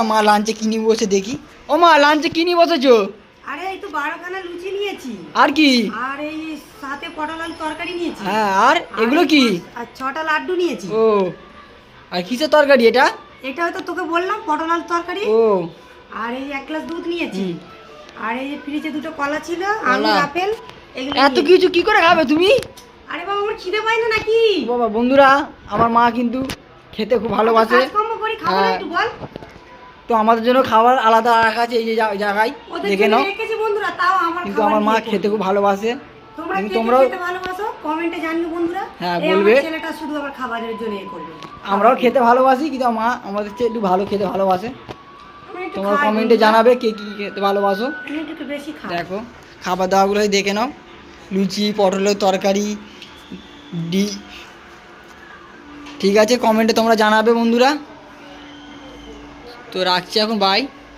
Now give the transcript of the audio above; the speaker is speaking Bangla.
মা লাঞ্চে কি নিয়ে বসে দেখি। ও মা, লাঞ্চে কি নিয়ে বসেছো? আরে এই তো 12খানা লুচি নিয়েছি। আর কি? আর এই সাথে পটল আলু তরকারি নিয়েছি। হ্যাঁ, আর এগুলো কি? আর 6টা লাড্ডু নিয়েছি। ও, আর কিসের তরকারি এটা? এটা হয়তো তোকে বললাম পটল আলু তরকারি। ও, আর এই 1 গ্লাস দুধ নিয়েছি। আর এই যে ফ্রিজে 2টো কলা ছিল, কলা। আঙুর আপেল এগুলো এত নিয়েছি। কিছু কি করে খাবে তুমি? আরে বাবা আমার খিদে পায় না নাকি? বাবা বন্ধুরা, আমার মা কিন্তু খেতে খুব ভালোবাসে। কাজকর্ম করি, খাবো না একটু বল? তো আমাদের জন্য খাবার আলাদা রাখা আছে এই যে জায়গায়, ওদের দেখে জন্য নাও। রেখেছি বন্ধুরা, তাও আমার কিন্তু খাবার আমার মা নিয়ে খেতে করবে। খুব ভালোবাসে। তোমরা কিন্তু কে কে তোমরাও খেতে ভালোবাসো কমেন্টে জানিও বন্ধুরা। হ্যাঁ, এই বলবে। আমার ছেলেটা শুধু আবার খাবারের জন্য করবে। আমরাও খেতে ভালোবাসি, কিন্তু মা আমাদের চেয়ে একটু ভালো খেতে ভালোবাসে। আমরা একটু তোমরা খাই কমেন্টে বন্ধুরা। জানাবে কে কী খেতে ভালোবাসো। আমি একটু বেশি খাই। দেখো খাবার দাবারগুলোই দেখে নাও। লুচি, পটলের তরকারি, ঠিক আছে, কমেন্টে তোমরা জানাবে বন্ধুরা। তো রাখছি এখন, বাই।